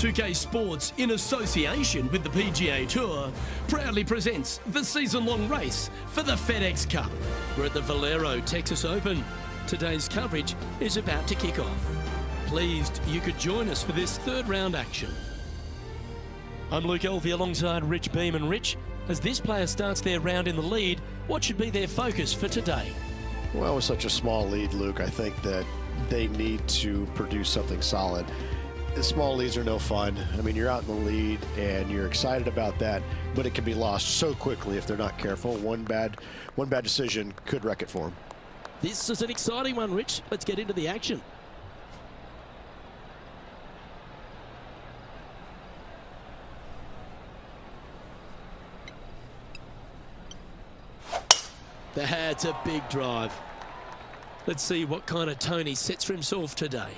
2K Sports, in association with the PGA Tour, proudly presents the season-long race for the FedEx Cup. We're at the Valero Texas Open. Today's coverage is about to kick off. Pleased you could join us for this third round action. I'm Luke Elvey alongside Rich Beam. And Rich, as this player starts their round in the lead, what should be their focus for today? Well, with such a small lead, Luke, I think that they need to produce something solid. The small leads are no fun. I mean, you're out in the lead and you're excited about that, but it can be lost so quickly if they're not careful. One bad decision could wreck it for them. This is an exciting one, Rich. Let's get into the action. That's a big drive. Let's see what kind of tone he sets for himself today.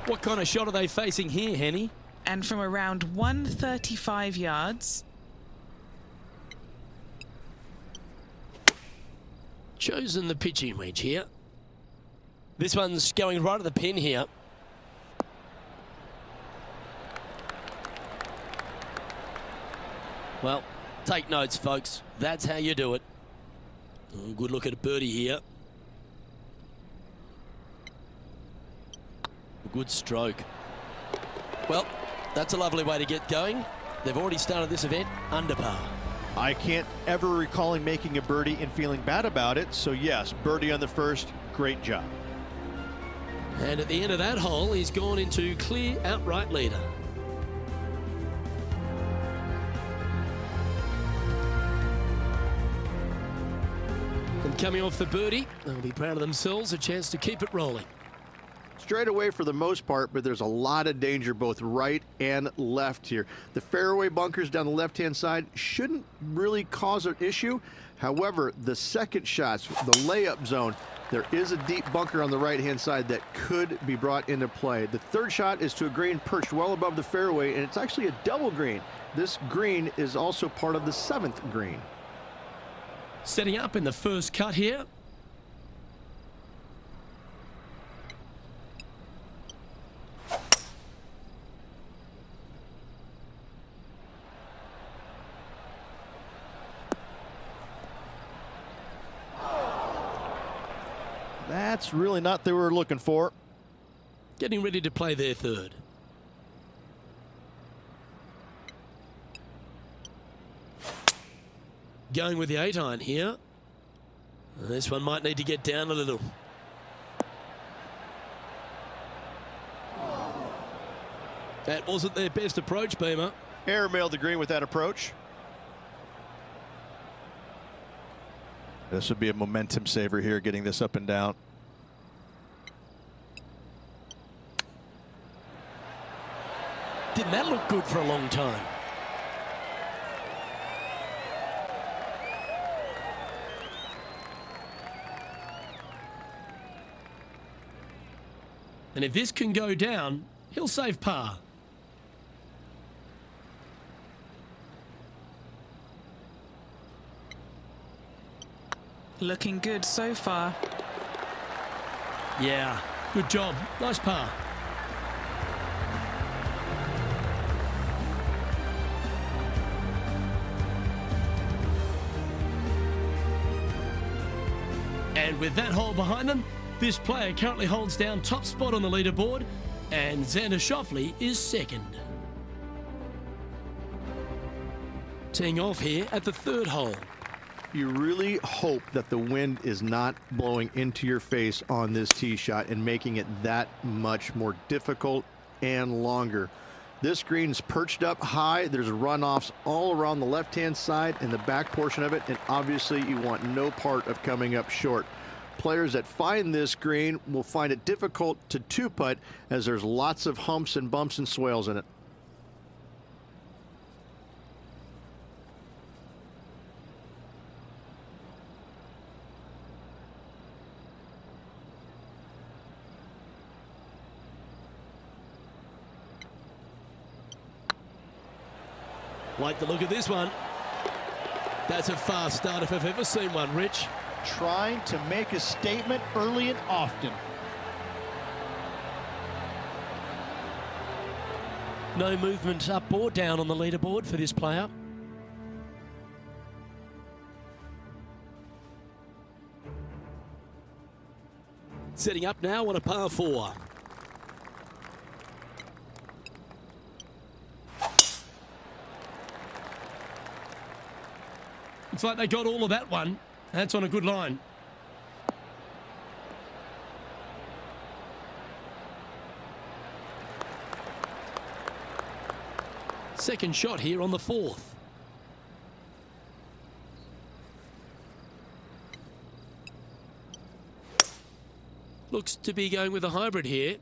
What kind of shot are they facing here, Henny? And from around 135 yards. Chosen the pitching wedge here. This one's going right at the pin here. Well, take notes, folks. That's how you do it. Oh, good look at a birdie here. A good stroke. Well, that's a lovely way to get going. They've already started this event under par. I can't ever recall him making a birdie and feeling bad about it. So yes, birdie on the first, great job. And at the end of that hole, he's gone into clear outright leader. And coming off the birdie, they'll be proud of themselves, a chance to keep it rolling. Straight away for the most part, but there's a lot of danger both right and left here. The fairway bunkers down the left-hand side shouldn't really cause an issue. However, the second shots, the layup zone, there is a deep bunker on the right-hand side that could be brought into play. The third shot is to a green perched well above the fairway, and it's actually a double green. This green is also part of the 7th green. Setting up in the first cut here. That's really not what they were looking for. Getting ready to play their third. Going with the 8-iron here. This one might need to get down a little. That wasn't their best approach, Beamer. Airmailed the green with that approach. This would be a momentum saver here, getting this up and down. Didn't that look good for a long time? And if this can go down, he'll save par. Looking good so far. Yeah, good job. Nice par. And with that hole behind them, this player currently holds down top spot on the leaderboard, and Xander Schauffele is second. Teeing off here at the third hole. You really hope that the wind is not blowing into your face on this tee shot and making it that much more difficult and longer. This green's perched up high. There's runoffs all around the left-hand side and the back portion of it, and obviously you want no part of coming up short. Players that find this green will find it difficult to two-putt as there's lots of humps and bumps and swales in it. Like the look of this one. That's a fast start if I've ever seen one, Rich. Trying to make a statement early and often. No movement up or down on the leaderboard for this player. Setting up now on a par 4. Looks like they got all of that one. That's on a good line. Second shot here on the 4th. Looks to be going with a hybrid here.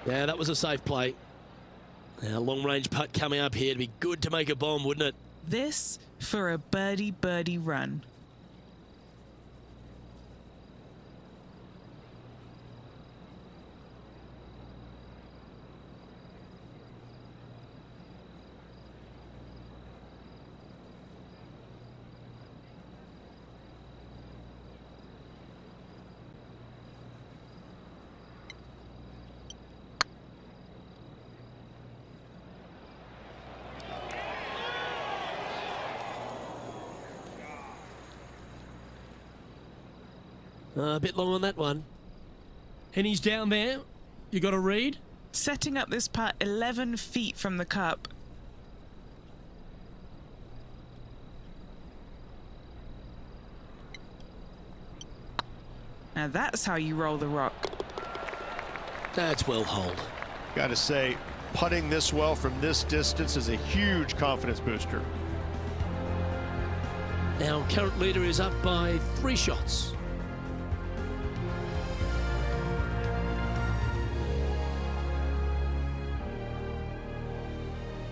Yeah, that was a safe play. Now, long-range putt coming up here. It'd be good to make a bomb, wouldn't it? This for a birdie run. A bit long on that one. And he's down there. You got a read? Setting up this putt 11 feet from the cup. Now that's how you roll the rock. That's well holed. Got to say, putting this well from this distance is a huge confidence booster. Our current leader is up by 3 shots.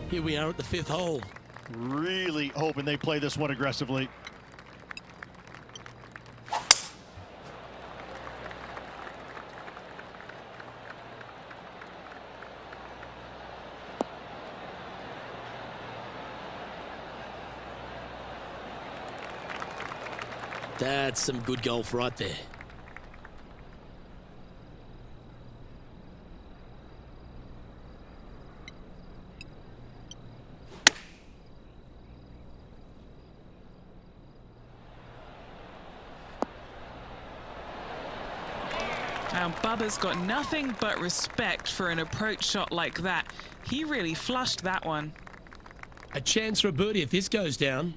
Here we are at the 5th hole. Really hoping they play this one aggressively. That's some good golf right there. Now Bubba's got nothing but respect for an approach shot like that. He really flushed that one. A chance for a birdie if this goes down.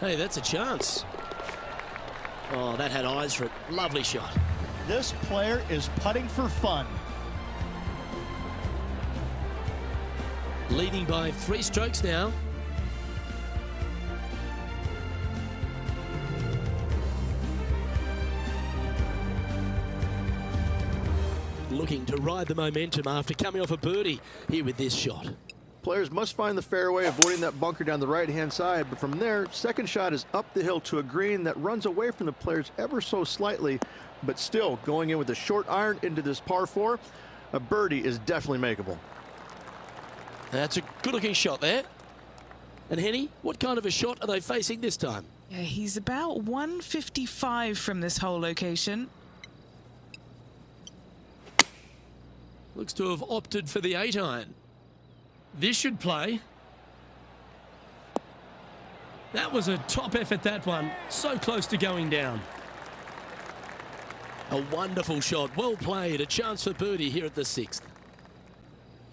Hey, that's a chance. Oh, that had eyes for it. Lovely shot. This player is putting for fun. Leading by 3 strokes now. Looking to ride the momentum after coming off a birdie here with this shot. Players must find the fairway, avoiding that bunker down the right-hand side. But from there, second shot is up the hill to a green that runs away from the players ever so slightly, but still going in with a short iron into this par 4. A birdie is definitely makeable. That's a good-looking shot there. And Henny, what kind of a shot are they facing this time? Yeah, he's about 155 from this hole location. Looks to have opted for the 8-iron. This should play. That was a top effort, that one. So close to going down. A wonderful shot. Well played. A chance for birdie here at the 6th.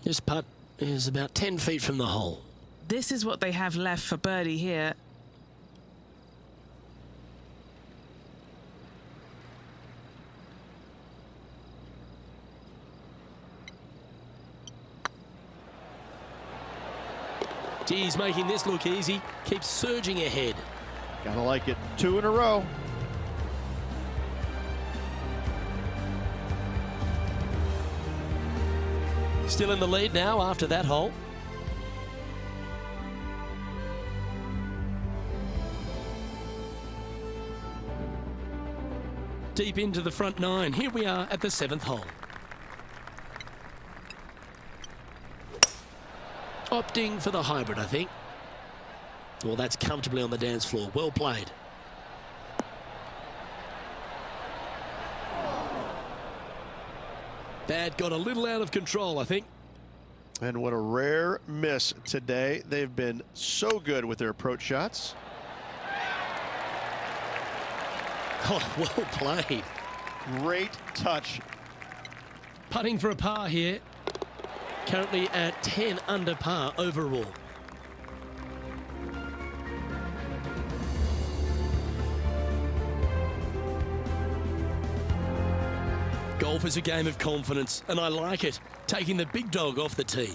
This putt is about 10 feet from the hole. This is what they have left for birdie here. Geez, making this look easy. Keeps surging ahead. Gotta like it. 2 in a row. Still in the lead now after that hole. Deep into the front nine. Here we are at the 7th hole. Opting for the hybrid, I think. Well, that's comfortably on the dance floor. Well played. That got a little out of control, I think. And what a rare miss today. They've been so good with their approach shots. Oh, well played. Great touch. Putting for a par here. Currently at 10 under par overall. Golf is a game of confidence, and I like it. Taking the big dog off the tee.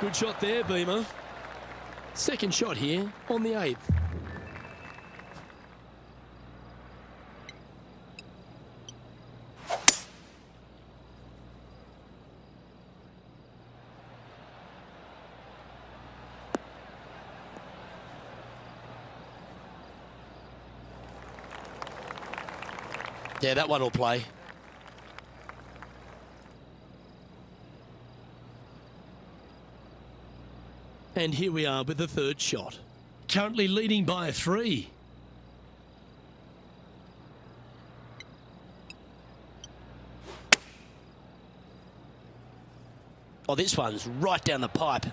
Good shot there, Beamer. Second shot here on the 8th. Yeah, that one will play. And here we are with the 3rd shot. Currently leading by 3. Oh, this one's right down the pipe.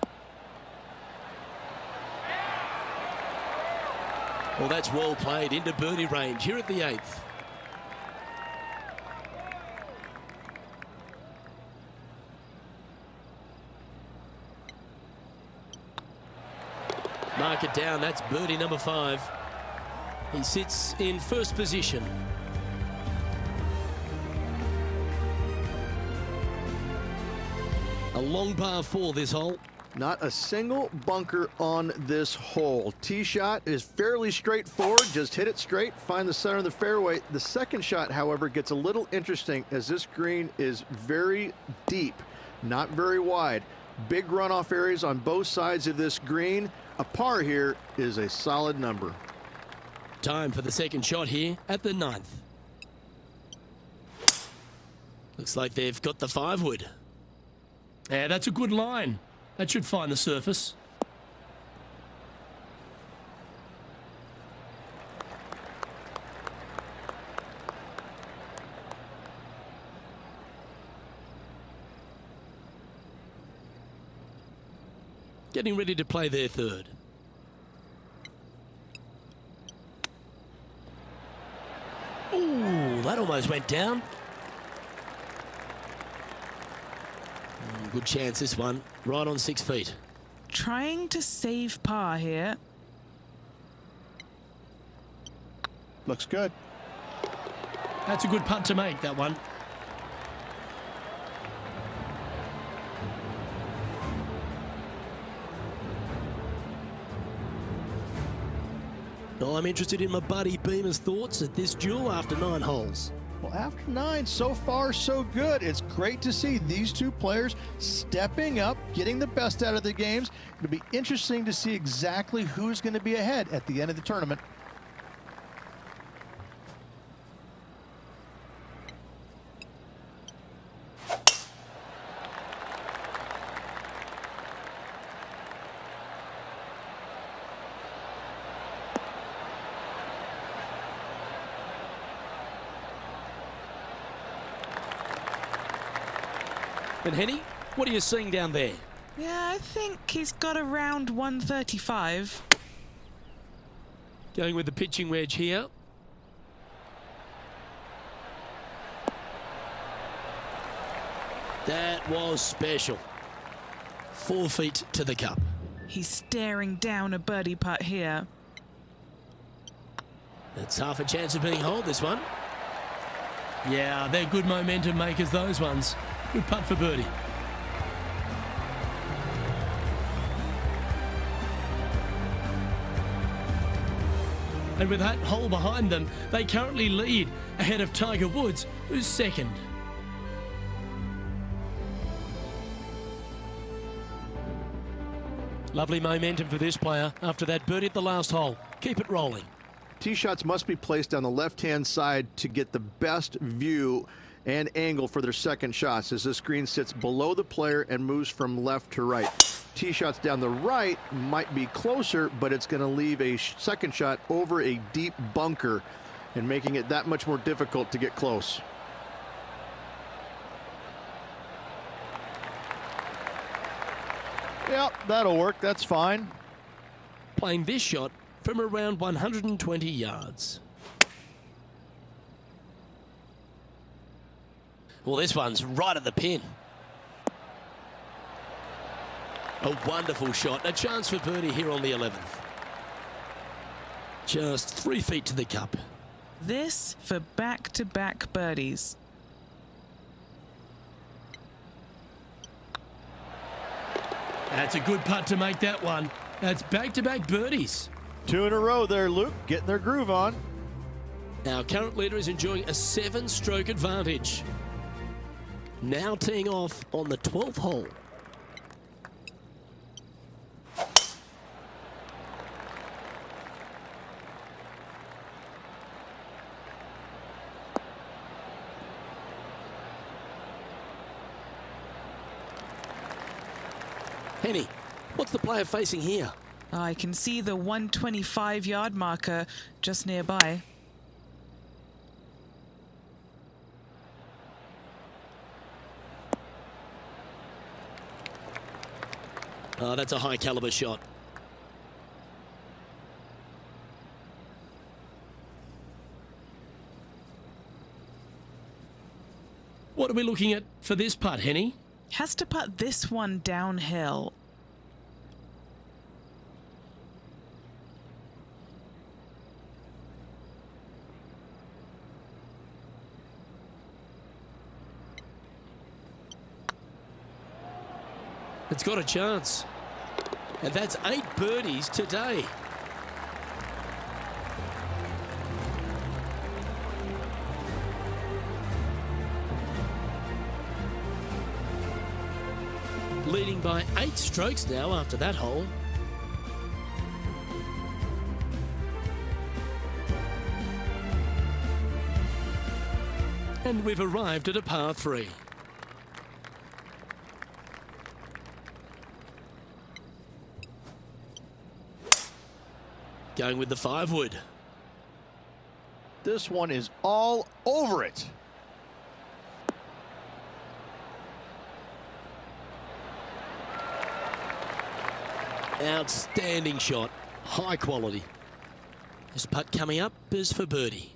Well, that's well played into birdie range here at the 8th. Mark it down. That's birdie number 5. He sits in first position. A long par 4 this hole. Not a single bunker on this hole. Tee shot is fairly straightforward. Just hit it straight, find the center of the fairway. The second shot, however, gets a little interesting as this green is very deep, not very wide. Big runoff areas on both sides of this green. A par here is a solid number. Time for the second shot here at the 9th. Looks like they've got the 5-wood. Yeah, that's a good line. That should find the surface. Getting ready to play their 3rd. Ooh, that almost went down. Good chance this one. Right on 6 feet. Trying to save par here. Looks good. That's a good putt to make, that one. Well, I'm interested in my buddy Beamer's thoughts at this duel after 9 holes. Well, after 9, so far so good. It's great to see these two players stepping up, getting the best out of the games. It'll be interesting to see exactly who's going to be ahead at the end of the tournament. And Henny, what are you seeing down there? Yeah, I think he's got around 135. Going with the pitching wedge here. That was special. 4 feet to the cup. He's staring down a birdie putt here. It's half a chance of being holed, this one. Yeah, they're good momentum makers, those ones. Good putt for birdie. And with that hole behind them, they currently lead ahead of Tiger Woods, who's second. Lovely momentum for this player after that birdie at the last hole. Keep it rolling. Tee shots must be placed on the left-hand side to get the best view and angle for their second shots, as this green sits below the player and moves from left to right. Tee shots down the right might be closer, but it's going to leave a second shot over a deep bunker and making it that much more difficult to get close. Yep, that'll work. That's fine. Playing this shot from around 120 yards. Well, this one's right at the pin. A wonderful shot. A chance for birdie here on the 11th. Just 3 feet to the cup. This for back-to-back birdies. That's a good putt to make that one. That's back-to-back birdies. 2 in a row there, Luke. Getting their groove on. Our current leader is enjoying a 7-stroke advantage. Now teeing off on the 12th hole. Henny, what's the player facing here? I can see the 125-yard marker just nearby. Oh, that's a high-caliber shot. What are we looking at for this putt, Henny? Has to putt this one downhill. It's got a chance. And that's 8 birdies today. Leading by 8 strokes now after that hole. And we've arrived at a par 3. Going with the 5-wood. This one is all over it. Outstanding shot. High quality. This putt coming up is for birdie.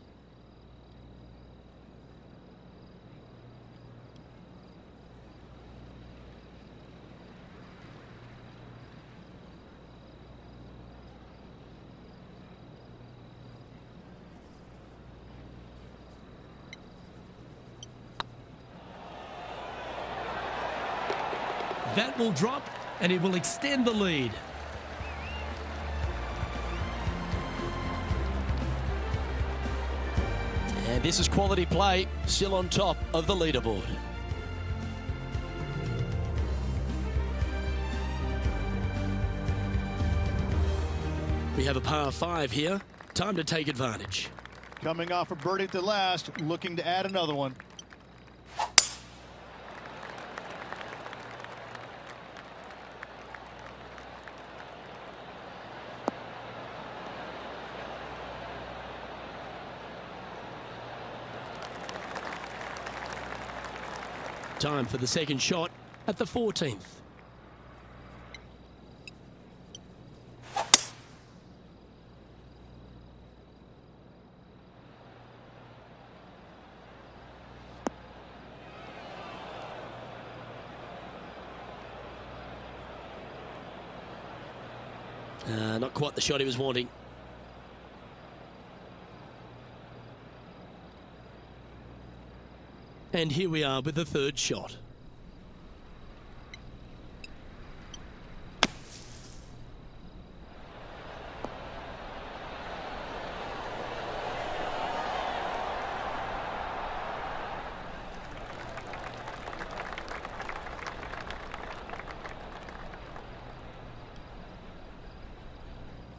That will drop and it will extend the lead. And this is quality play, still on top of the leaderboard. We have a par 5 here. Time to take advantage. Coming off a birdie at the last, looking to add another one. Time for the second shot at the 14th. Not quite the shot he was wanting. And here we are with the third shot.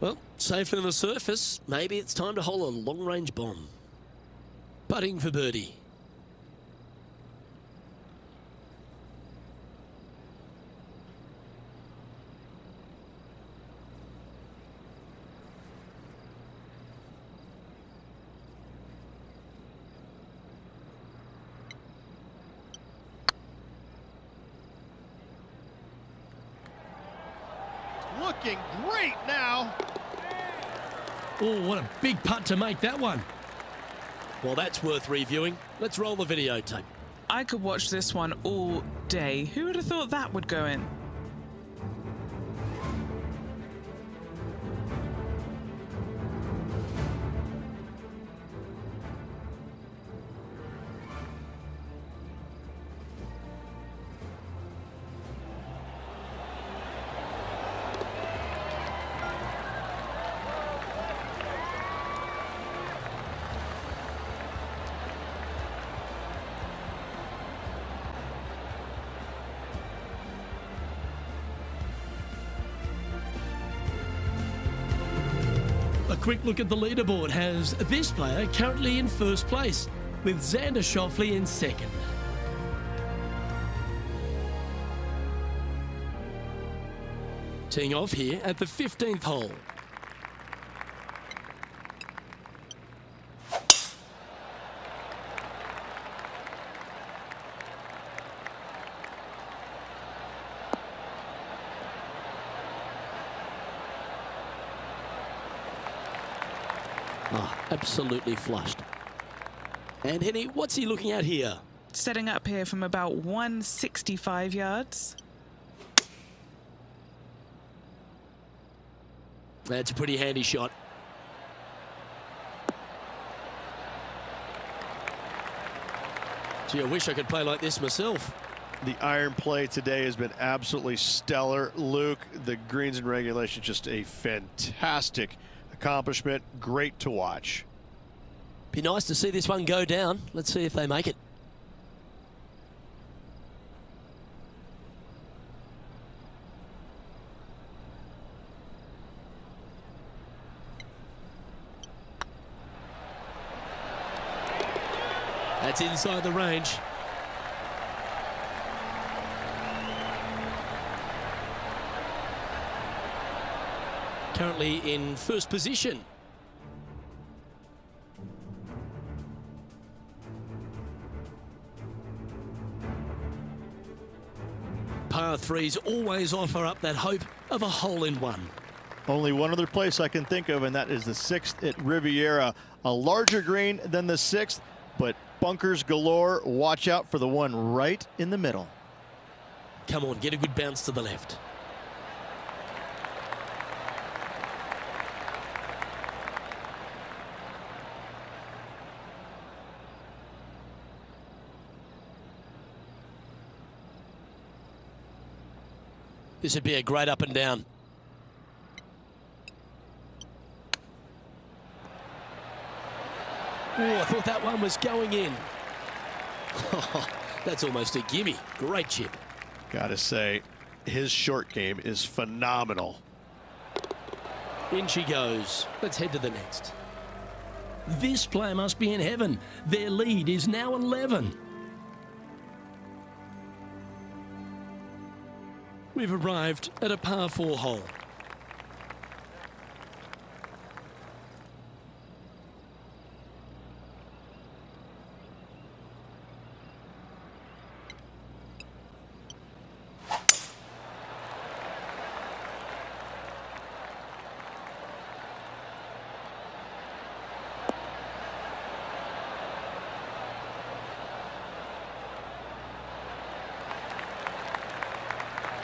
Well, safer than the surface. Maybe it's time to hole a long-range bomb. Putting for birdie. Looking great now. Oh, what a big putt to make that one. Well, that's worth reviewing. Let's roll the videotape. I could watch this one all day. Who would have thought that would go in? A quick look at the leaderboard has this player currently in first place, with Xander Schauffele in second. Teeing off here at the 15th hole. Oh, absolutely flushed. And Henny, what's he looking at here? Setting up here from about 165 yards. That's a pretty handy shot. Gee, I wish I could play like this myself. The iron play today has been absolutely stellar. Luke, the greens and regulation, just a fantastic accomplishment. Great to watch. Be nice to see this one go down. Let's see if they make it. That's inside the range. Currently in first position. Par threes always offer up that hope of a hole-in-one. Only one other place I can think of, and that is the 6th at Riviera. A larger green than the 6th, but bunkers galore. Watch out for the one right in the middle. Come on, get a good bounce to the left. This would be a great up and down. Oh, I thought that one was going in. That's almost a gimme. Great chip. Gotta say, his short game is phenomenal. In she goes. Let's head to the next. This player must be in heaven. Their lead is now 11. We've arrived at a par 4 hole.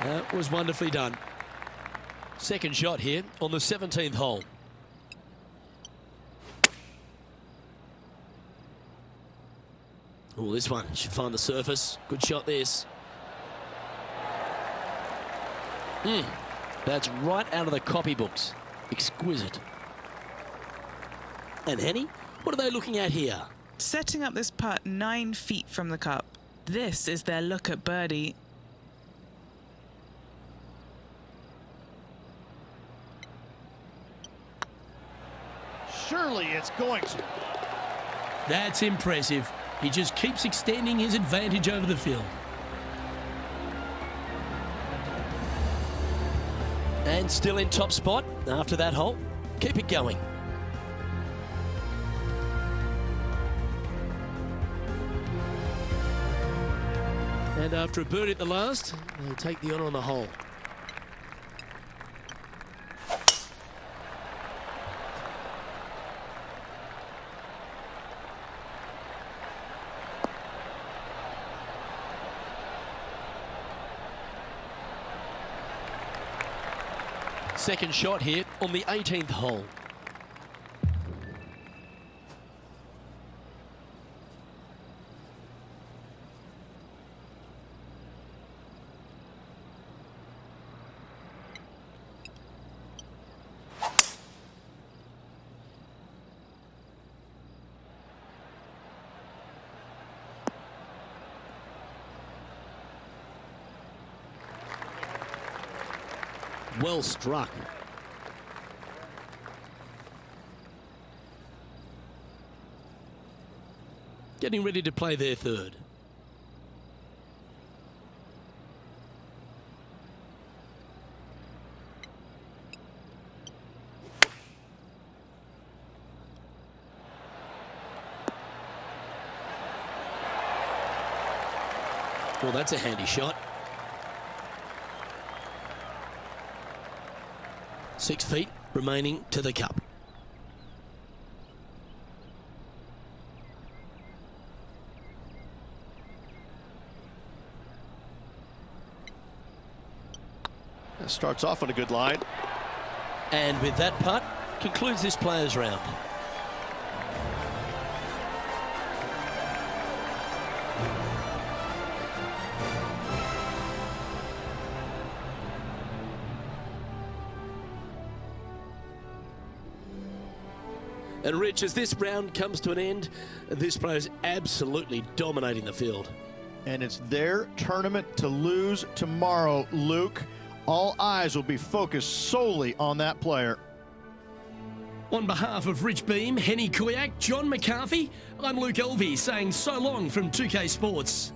That was wonderfully done. Second shot here on the 17th hole. Oh, this one should find the surface. Good shot, this. That's right out of the copybooks. Exquisite. And Henny, what are they looking at here? Setting up this putt 9 feet from the cup. This is their look at birdie. Surely it's going to. That's impressive. He just keeps extending his advantage over the field. And still in top spot after that hole. Keep it going. And after a birdie at the last, they'll take the honour on the hole. Second shot here on the 18th hole. Well struck. Getting ready to play their third. Well, that's a handy shot. 6 feet remaining to the cup. That starts off on a good line. And with that putt, concludes this players' round. And Rich, as this round comes to an end, this player is absolutely dominating the field. And it's their tournament to lose tomorrow, Luke. All eyes will be focused solely on that player. On behalf of Rich Beam, Henny Kuyak, John McCarthy, I'm Luke Elvey saying so long from 2K Sports.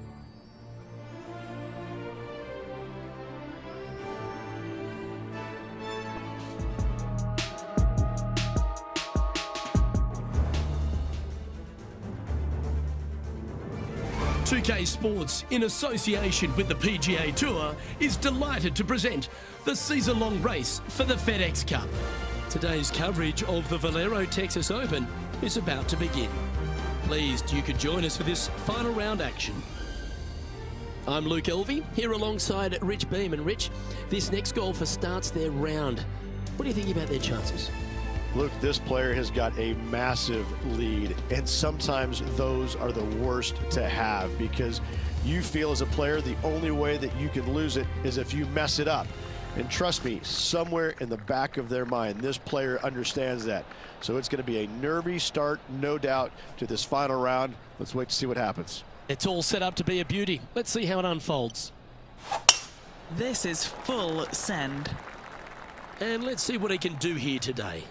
.2K Sports, in association with the PGA Tour, is delighted to present the season-long race for the FedEx Cup. Today's coverage of the Valero Texas Open is about to begin. Pleased you could join us for this final round action. I'm Luke Elvey, here alongside Rich Beam. And Rich, this next golfer starts their round. What do you think about their chances? Look, this player has got a massive lead, and sometimes those are the worst to have because you feel as a player the only way that you can lose it is if you mess it up. And trust me, somewhere in the back of their mind, this player understands that. So it's going to be a nervy start, no doubt, to this final round. Let's wait to see what happens. It's all set up to be a beauty. Let's see how it unfolds. This is full send. And let's see what he can do here today.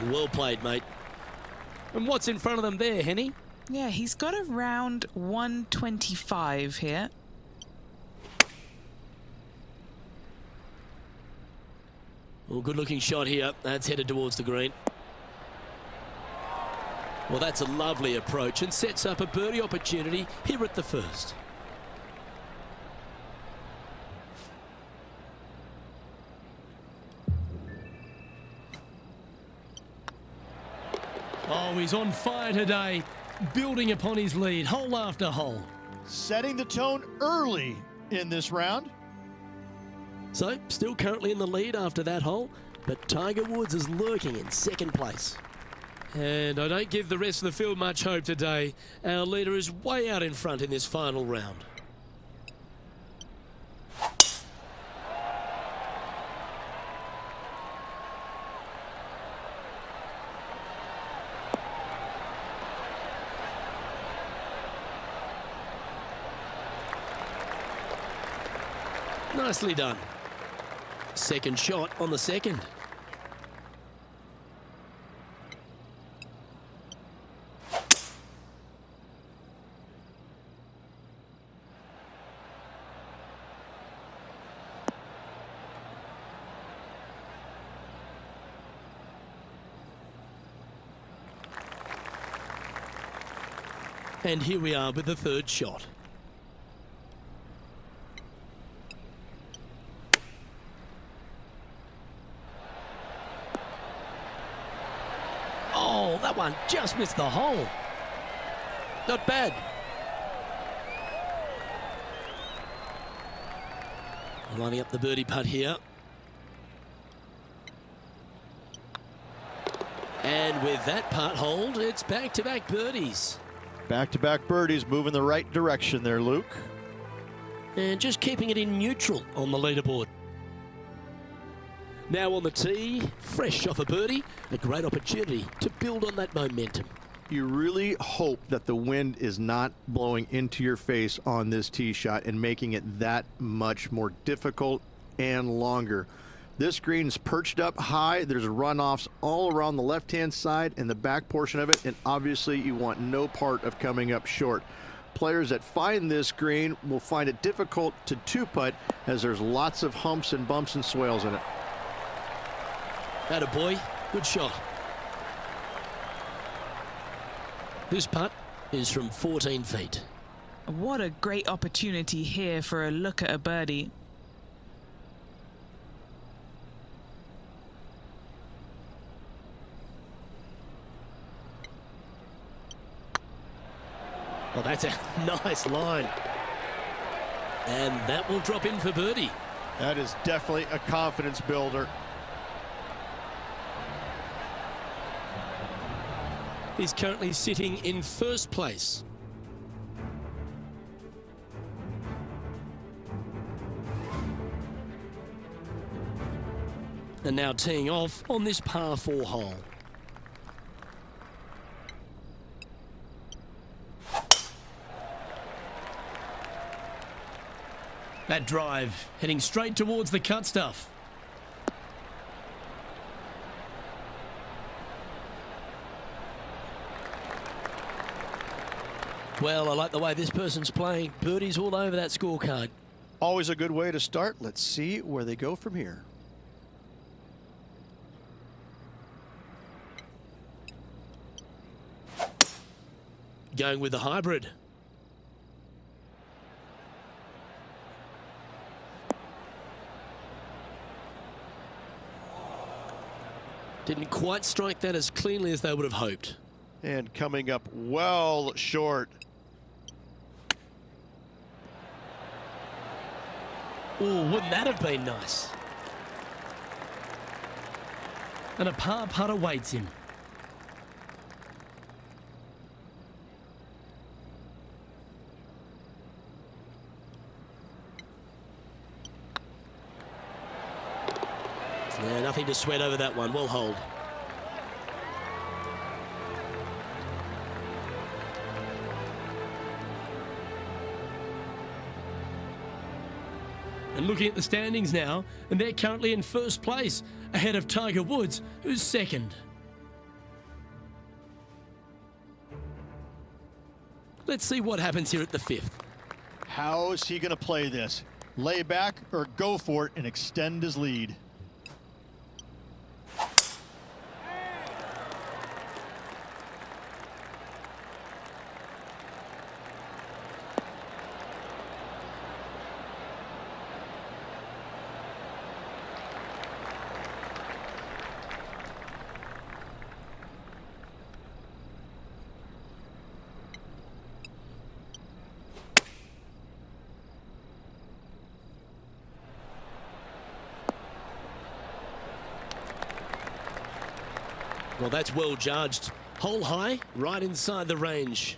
Well played, mate. And what's in front of them there, Henny? Yeah, he's got around 125 here. Well, good looking shot here. That's headed towards the green. Well, that's a lovely approach and sets up a birdie opportunity here at the first. Oh, he's on fire today, building upon his lead, hole after hole. Setting the tone early in this round. So, still currently in the lead after that hole, but Tiger Woods is lurking in second place. And I don't give the rest of the field much hope today. Our leader is way out in front in this final round. Nicely done. Second shot on the second. And here we are with the third shot. Oh, that one just missed the hole. Not bad. Lining up the birdie putt here. And with that putt hold, it's back-to-back birdies. Back-to-back birdies, moving the right direction there, Luke. And just keeping it in neutral on the leaderboard. Now on the tee, fresh off a birdie, a great opportunity to build on that momentum. You really hope that the wind is not blowing into your face on this tee shot and making it that much more difficult and longer. This green's perched up high. There's runoffs all around the left-hand side and the back portion of it, and obviously you want no part of coming up short. Players that find this green will find it difficult to two-putt as there's lots of humps and bumps and swales in it. Attaboy, good shot. This putt is from 14 feet. What a great opportunity here for a look at a birdie. Well, that's a nice line. And that will drop in for birdie. That is definitely a confidence builder. He's currently sitting in first place. And now teeing off on this par 4 hole. That drive heading straight towards the cut stuff. Well, I like the way this person's playing. Birdies all over that scorecard. Always a good way to start. Let's see where they go from here. Going with the hybrid. Didn't quite strike that as cleanly as they would have hoped. And coming up well short. Oh, wouldn't that have been nice? And a par putt awaits him. Yeah, nothing to sweat over that one. Well hold. And looking at the standings now, and they're currently in first place, ahead of Tiger Woods, who's second. Let's see what happens here at the 5th. How is he going to play this? Lay back or go for it and extend his lead? Well, that's well judged. Hole high, right inside the range.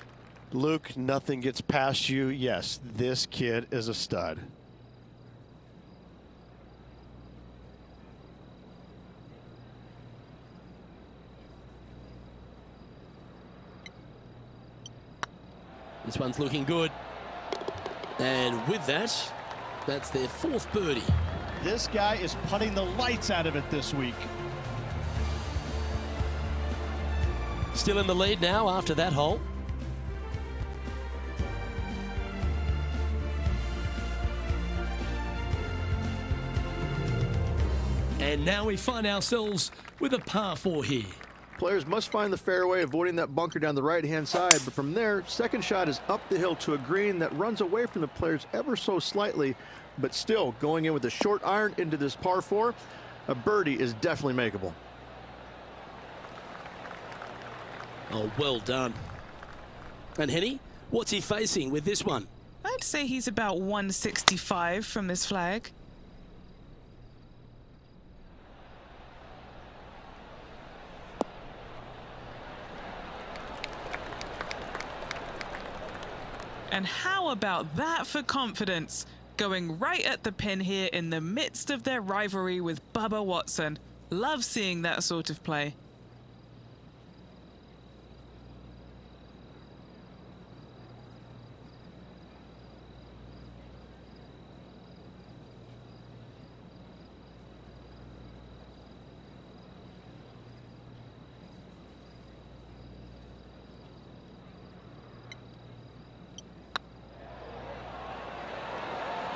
Luke, nothing gets past you. Yes, this kid is a stud. This one's looking good. And with that, that's their 4th birdie. This guy is putting the lights out of it this week. Still in the lead now after that hole. And now we find ourselves with a par 4 here. Players must find the fairway, avoiding that bunker down the right-hand side, but from there, second shot is up the hill to a green that runs away from the players ever so slightly, but still going in with a short iron into this par 4. A birdie is definitely makeable. Oh, well done. And Henny, what's he facing with this one? I'd say he's about 165 from this flag. And how about that for confidence? Going right at the pin here in the midst of their rivalry with Bubba Watson. Love seeing that sort of play.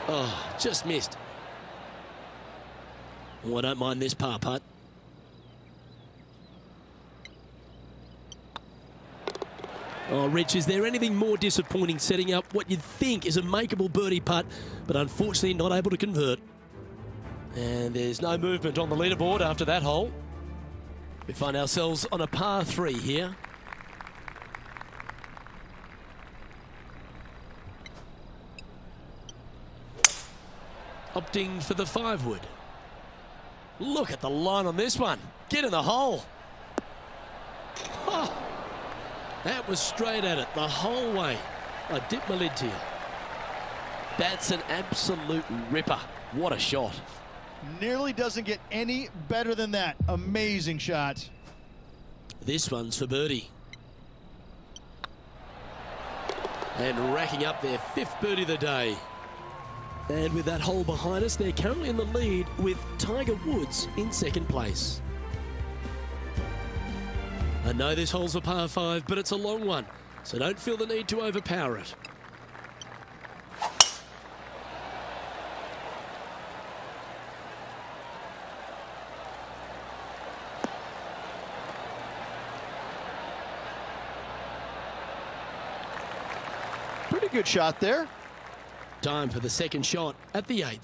Oh, just missed. Oh, I don't mind this par putt. Oh, Rich, is there anything more disappointing setting up what you'd think is a makeable birdie putt, but unfortunately not able to convert? And there's no movement on the leaderboard after that hole. We find ourselves on a par 3 here. Opting for the 5-wood. Look at the line on this one. Get in the hole. Oh, that was straight at it the whole way. I dipped my lid to you. That's an absolute ripper. What a shot. Nearly doesn't get any better than that. Amazing shot. This one's for birdie. And racking up their 5th birdie of the day. And with that hole behind us, they're currently in the lead with Tiger Woods in 2nd place. I know this hole's a par 5, but it's a long one, so don't feel the need to overpower it. Pretty good shot there. Time for the 2nd shot at the 8th.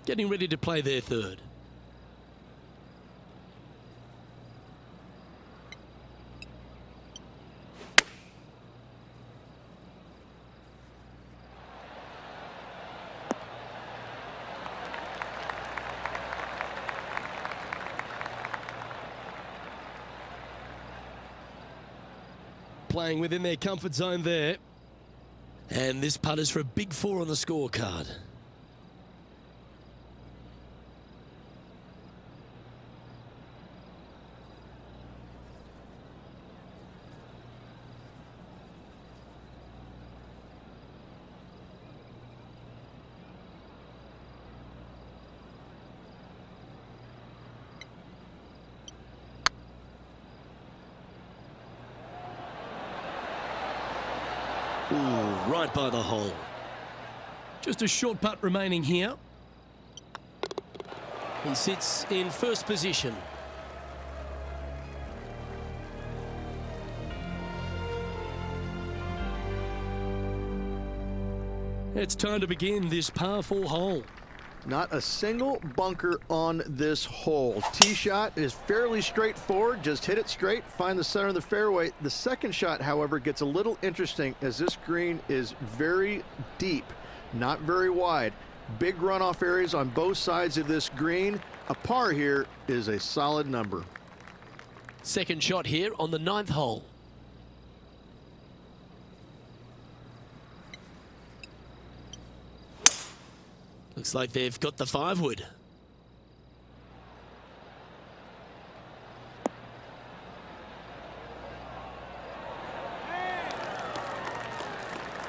Getting ready to play their 3rd. Playing within their comfort zone there. And this putt is for a big 4 on the scorecard. Ooh, right by the hole. Just a short putt remaining here. He sits in 1st position. It's time to begin this par 4 hole. Not a single bunker on this hole. Tee shot is fairly straightforward. Just hit it straight, find the center of the fairway. The second shot, however, gets a little interesting as this green is very deep, not very wide. Big runoff areas on both sides of this green. A par here is a solid number. Second shot here on the 9th hole. Looks like they've got the 5-wood.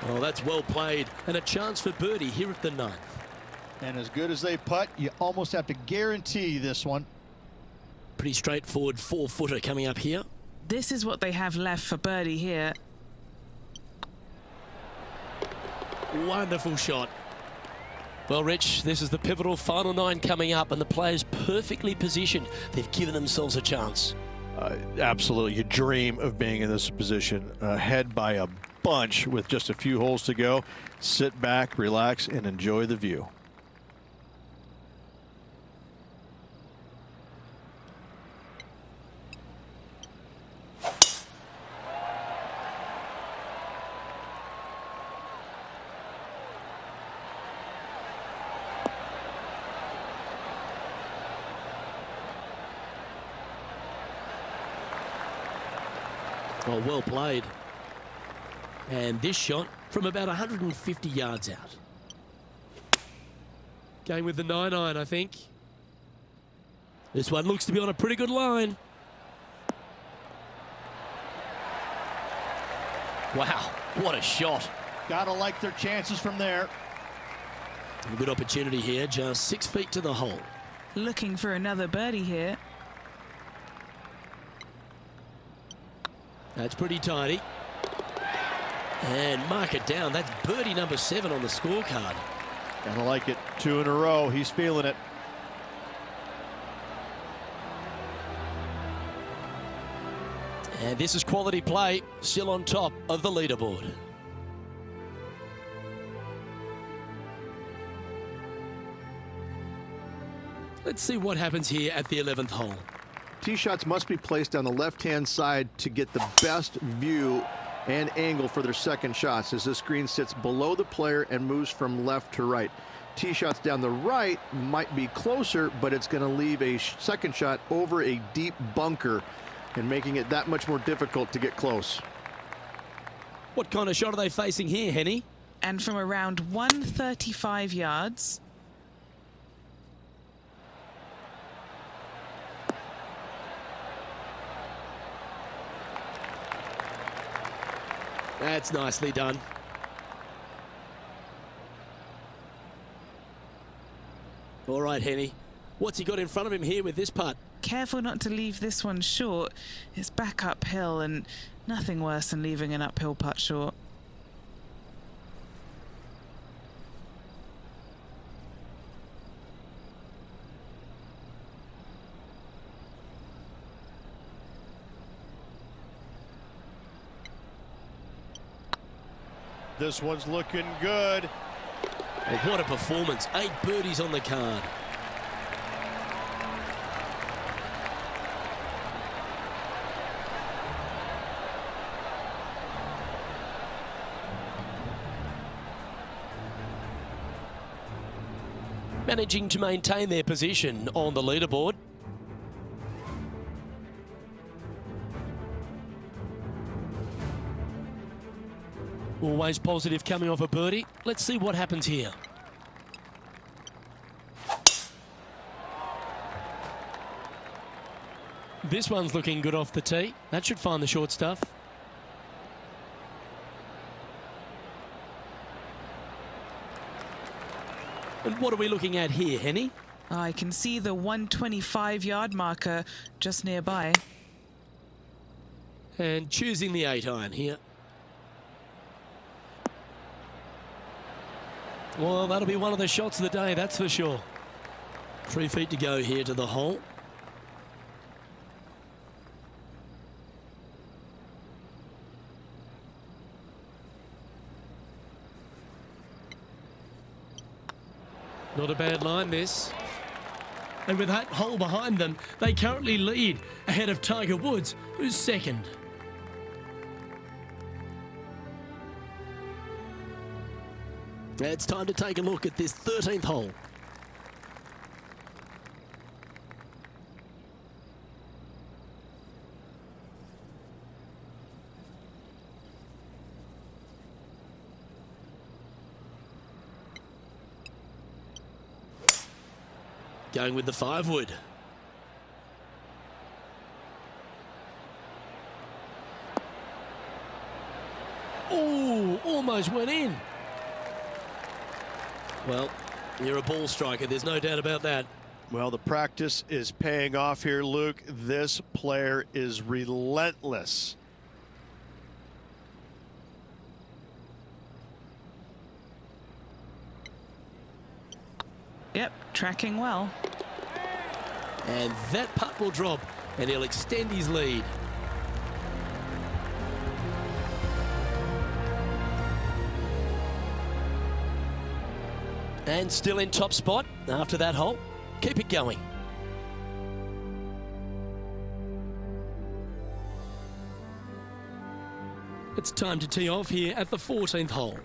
Oh, that's well played, and a chance for birdie here at the 9th. And as good as they putt, you almost have to guarantee this one. Pretty straightforward 4-footer coming up here. This is what they have left for birdie here. Wonderful shot. Well, Rich, this is the pivotal final 9 coming up, and the players perfectly positioned. They've given themselves a chance. Absolutely. You dream of being in this position, ahead by a bunch with just a few holes to go. Sit back, relax, and enjoy the view. Well played. And this shot from about 150 yards out. Going with the 9-iron, I think. This one looks to be on a pretty good line. Wow, what a shot. Gotta like their chances from there. A good opportunity here, just 6 feet to the hole. Looking for another birdie here. That's pretty tidy. And mark it down. That's birdie number 7 on the scorecard. Gotta like it. 2 in a row. He's feeling it. And this is quality play, still on top of the leaderboard. Let's see what happens here at the 11th hole. Tee shots must be placed on the left-hand side to get the best view and angle for their second shots, as this green sits below the player and moves from left to right. Tee shots down the right might be closer, but it's going to leave a second shot over a deep bunker and making it that much more difficult to get close. What kind of shot are they facing here, Henny? And from around 135 yards. That's nicely done. All right, Henny. What's he got in front of him here with this putt? Careful not to leave this one short. It's back uphill, and nothing worse than leaving an uphill putt short. This one's looking good. Well, what a performance. 8 birdies on the card. Managing to maintain their position on the leaderboard. Always positive coming off a birdie. Let's see what happens here. This one's looking good off the tee. That should find the short stuff. And what are we looking at here, Henny? I can see the 125-yard marker just nearby. And choosing the 8-iron here. Well, that'll be one of the shots of the day, that's for sure. 3 feet to go here to the hole. Not a bad line, this. And with that hole behind them, they currently lead ahead of Tiger Woods, who's second. It's time to take a look at this 13th hole. Going with the 5-wood. Oh, almost went in. Well, you're a ball striker, there's no doubt about that. Well, the practice is paying off here, Luke. This player is relentless. Yep, tracking well. And that putt will drop, and he'll extend his lead. And still in top spot after that hole. Keep it going. It's time to tee off here at the 14th hole.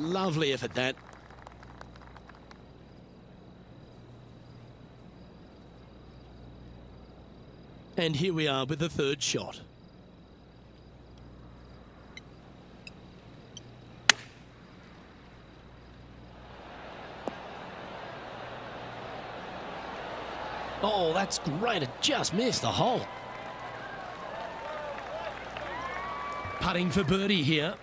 Lovely effort, that. And here we are with the third shot. Oh, that's great. It just missed the hole. Putting for birdie here.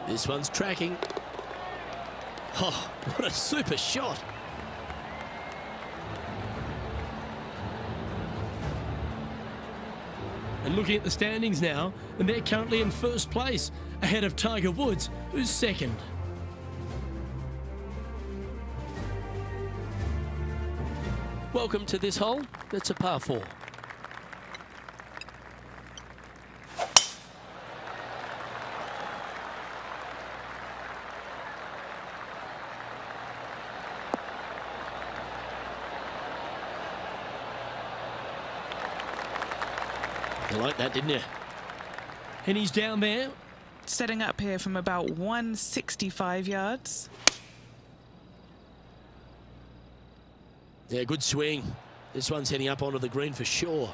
This one's tracking. Oh, what a super shot. And looking at the standings now, and they're currently in first place, ahead of Tiger Woods, who's second. Welcome to this hole. It's a par 4. You like that, didn't you? And he's down there. Setting up here from about 165 yards. Yeah, good swing. This one's heading up onto the green for sure.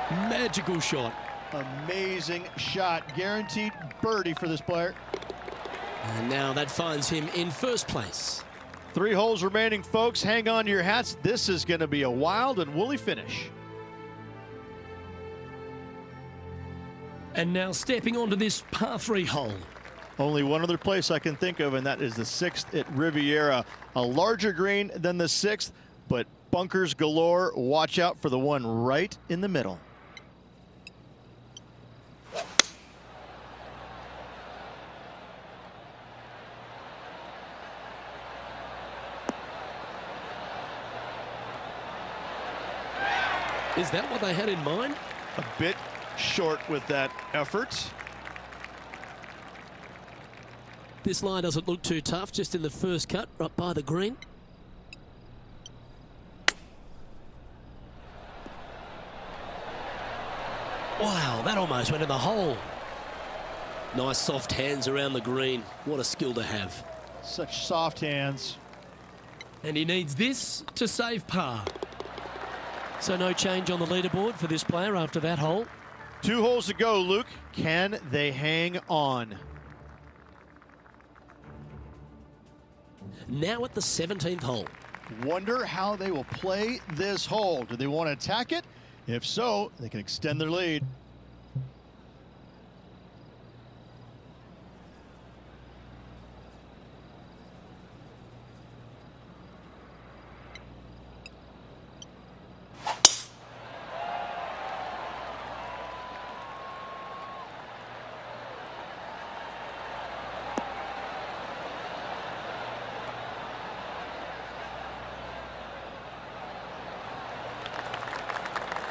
Magical shot. Amazing shot. Guaranteed birdie for this player. And now that finds him in first place. 3 holes remaining, folks. Hang on to your hats. This is going to be a wild and woolly finish. And now stepping onto this par 3 hole. Only one other place I can think of, and that is the 6th at Riviera. A larger green than the 6th, but bunkers galore. Watch out for the one right in the middle. Is that what they had in mind? A bit short with that effort. This line doesn't look too tough, just in the first cut, right by the green. Wow, that almost went in the hole. Nice soft hands around the green. What a skill to have. Such soft hands. And he needs this to save par. So no change on the leaderboard for this player after that hole. 2 holes to go, Luke. Can they hang on? Now at the 17th hole. Wonder how they will play this hole. Do they want to attack it? If so, they can extend their lead.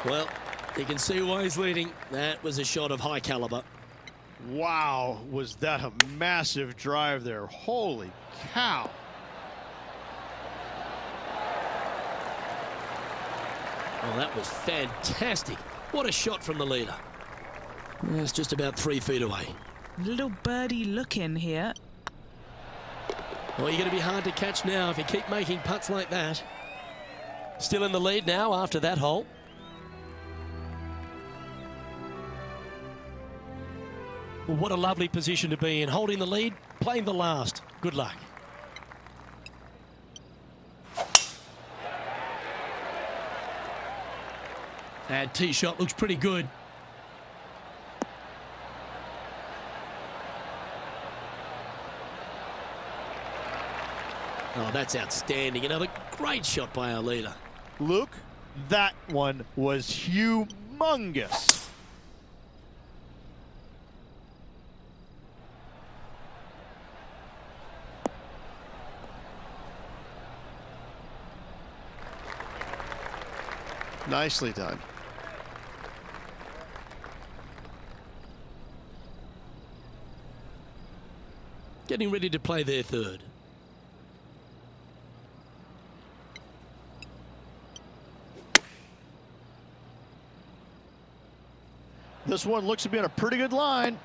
Well, you can see why he's leading. That was a shot of high caliber. Wow, was that a massive drive there. Holy cow. Oh, that was fantastic. What a shot from the leader. It's just about 3 feet away. Little birdie look in here. Well, you're going to be hard to catch now if you keep making putts like that. Still in the lead now after that hole. Well, what a lovely position to be in. Holding the lead, playing the last. Good luck. That tee shot looks pretty good. Oh, that's outstanding. Another great shot by our leader. Luke, that one was humongous. Nicely done. Getting ready to play their third. This one looks to be on a pretty good line.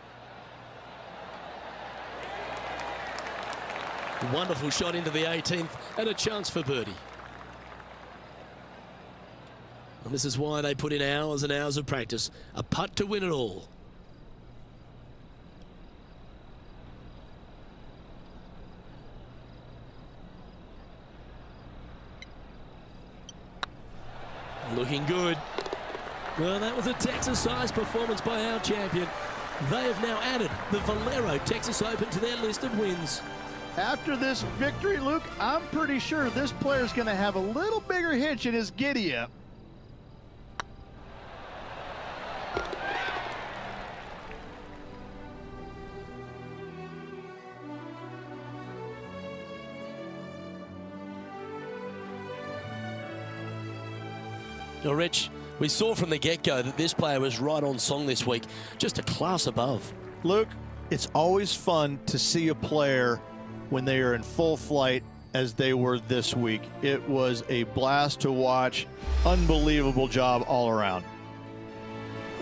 Wonderful shot into the 18th and a chance for birdie. And this is why they put in hours and hours of practice. A putt to win it all. Looking good. Well, that was a Texas-sized performance by our champion. They have now added the Valero Texas Open to their list of wins. After this victory, Luke, I'm pretty sure this player's going to have a little bigger hitch in his giddy-up. Now, Rich, we saw from the get-go that this player was right on song this week, just a class above. Luke, it's always fun to see a player when they are in full flight as they were this week. It was a blast to watch. Unbelievable job all around.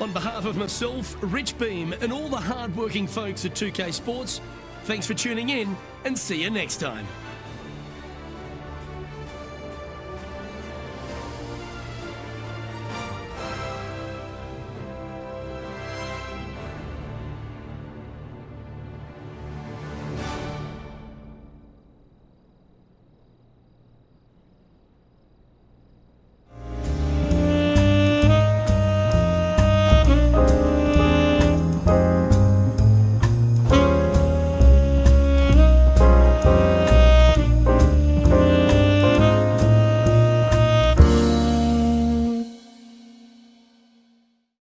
On behalf of myself, Rich Beam, and all the hard-working folks at 2K Sports, thanks for tuning in and see you next time.